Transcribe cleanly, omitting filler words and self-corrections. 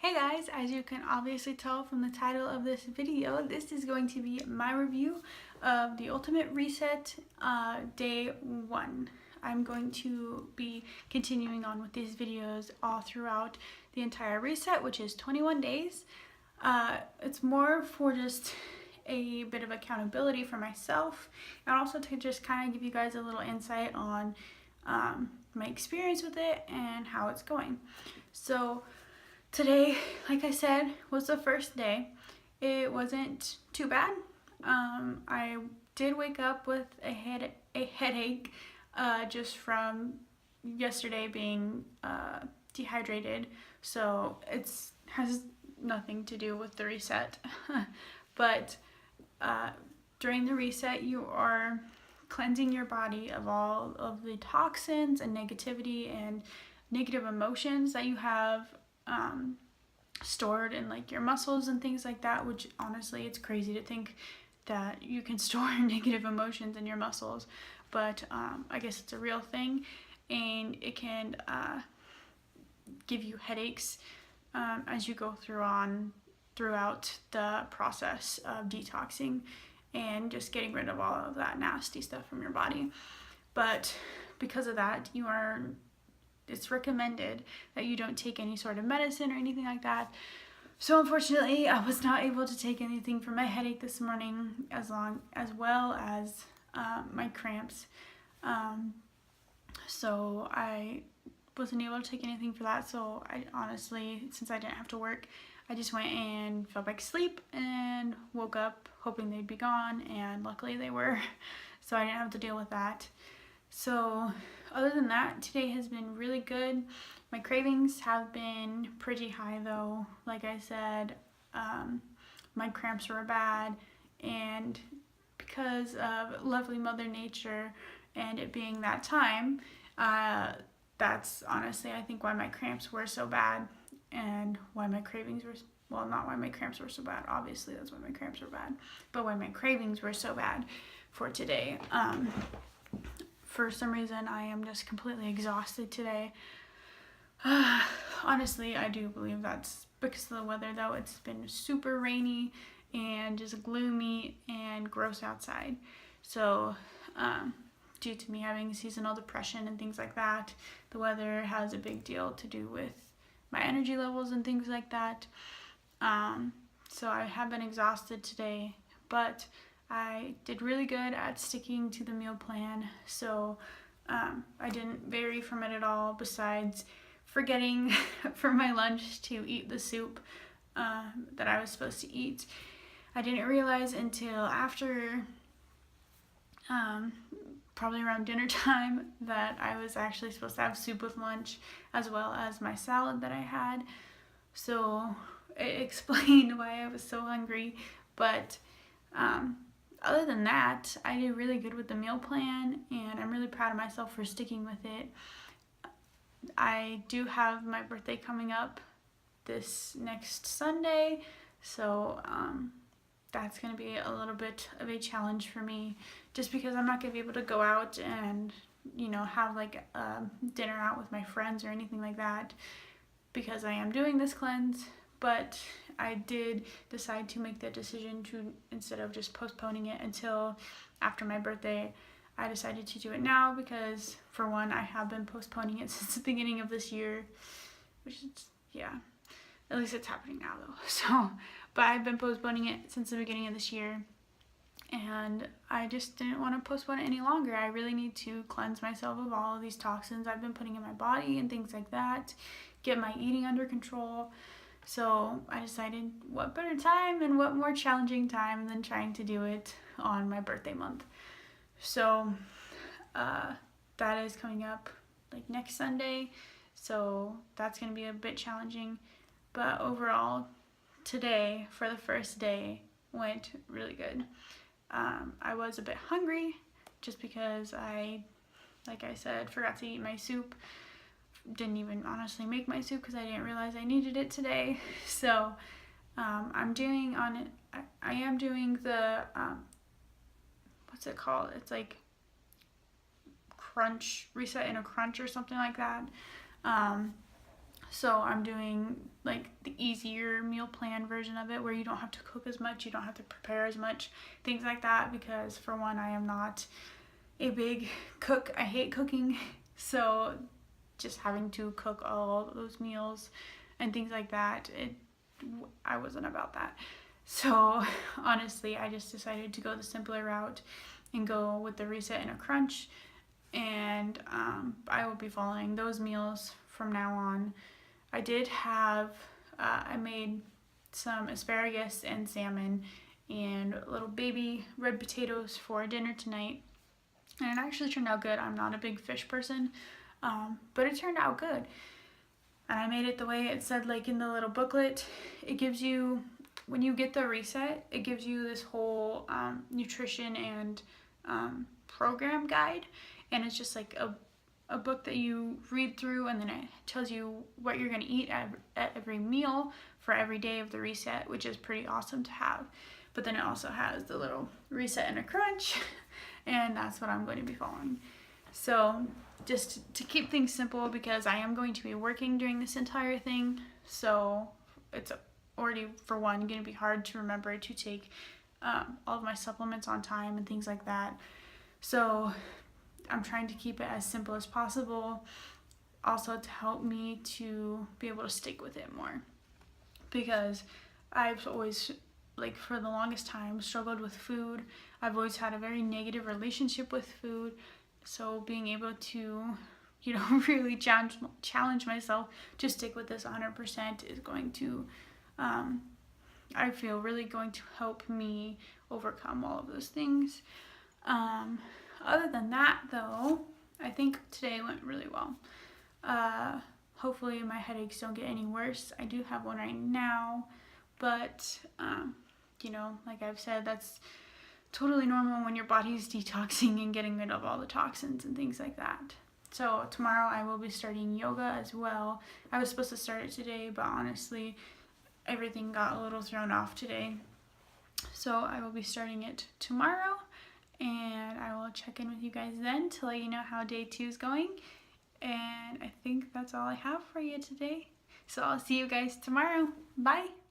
Hey guys, as you can obviously tell from the title of this video, this is going to be my review of the Ultimate Reset Day 1. I'm going to be continuing on with these videos all throughout the entire reset, which is 21 days. It's more for just a bit of accountability for myself, and also to just kind of give you guys a little insight on my experience with it and how it's going. So today, like I said, was the first day. It wasn't too bad. I did wake up with a headache just from yesterday being dehydrated, so it has nothing to do with the reset. But during the reset, you are cleansing your body of all of the toxins and negativity and negative emotions that you have stored in like your muscles and things like that, which honestly, it's crazy to think that you can store negative emotions in your muscles, but I guess it's a real thing, and it can give you headaches as you go throughout the process of detoxing and just getting rid of all of that nasty stuff from your body. But because of that, it's recommended that you don't take any sort of medicine or anything like that. So unfortunately, I was not able to take anything for my headache this morning, as well as my cramps. So I wasn't able to take anything for that. So I honestly, since I didn't have to work, I just went and fell back asleep and woke up hoping they'd be gone, and luckily they were. So I didn't have to deal with that. So other than that, today has been really good. My cravings have been pretty high though. Like I said, my cramps were bad, and because of lovely Mother Nature and it being that time, that's honestly, I think, why my cramps were so bad and why my cravings were, well, not why my cramps were so bad, obviously that's why my cramps were bad, but why my cravings were so bad for today. For some reason, I am just completely exhausted today. Honestly, I do believe that's because of the weather, though. It's been super rainy and just gloomy and gross outside. So, due to me having seasonal depression and things like that, the weather has a big deal to do with my energy levels and things like that. So I have been exhausted today, but I did really good at sticking to the meal plan, so I didn't vary from it at all, besides forgetting for my lunch to eat the soup that I was supposed to eat. I didn't realize until after probably around dinner time that I was actually supposed to have soup with lunch as well as my salad that I had. So it explained why I was so hungry, but other than that, I did really good with the meal plan, and I'm really proud of myself for sticking with it. I do have my birthday coming up this next Sunday, so that's going to be a little bit of a challenge for me, just because I'm not going to be able to go out and, have like dinner out with my friends or anything like that, because I am doing this cleanse. But I did decide to make the decision to, instead of just postponing it until after my birthday, I decided to do it now because, for one, I have been postponing it since the beginning of this year, which is, yeah, at least it's happening now though. So, but I've been postponing it since the beginning of this year, and I just didn't want to postpone it any longer. I really need to cleanse myself of all of these toxins I've been putting in my body and things like that, get my eating under control. So I decided, what better time and what more challenging time than trying to do it on my birthday month. So that is coming up like next Sunday, so that's going to be a bit challenging. But overall, today, for the first day, went really good. I was a bit hungry just because like I said, forgot to eat my soup. Didn't even honestly make my soup because I didn't realize I needed it today. So I am doing the what's it called? It's like crunch, reset in a crunch or something like that. So I'm doing like the easier meal plan version of it, where you don't have to cook as much, you don't have to prepare as much, things like that, because for one, I am not a big cook. I hate cooking. So just having to cook all those meals and things like that, I wasn't about that. So honestly, I just decided to go the simpler route and go with the reset and a crunch. And I will be following those meals from now on. I did have, I made some asparagus and salmon and little baby red potatoes for dinner tonight. And it actually turned out good. I'm not a big fish person, but it turned out good. And I made it the way it said, like in the little booklet. It gives you, when you get the reset, it gives you this whole nutrition and program guide. And it's just like a book that you read through, and then it tells you what you're going to eat at every meal for every day of the reset, which is pretty awesome to have. But then it also has the little reset and a crunch, and that's what I'm going to be following. So just to keep things simple, because I am going to be working during this entire thing, so it's already, for one, going to be hard to remember to take all of my supplements on time and things like that. So I'm trying to keep it as simple as possible, also to help me to be able to stick with it more, because I've always, like for the longest time, struggled with food. I've always had a very negative relationship with food, so being able to, you know, really challenge myself to stick with this 100% is going to, I feel, really going to help me overcome all of those things. Other than that, though, I think today went really well. Hopefully my headaches don't get any worse. I do have one right now, but, you know, like I've said, that's totally normal when your body's detoxing and getting rid of all the toxins and things like that. So tomorrow I will be starting yoga as well. I was supposed to start it today, but honestly, everything got a little thrown off today. So I will be starting it tomorrow, and I will check in with you guys then to let you know how day 2 is going. And I think that's all I have for you today. So I'll see you guys tomorrow. Bye!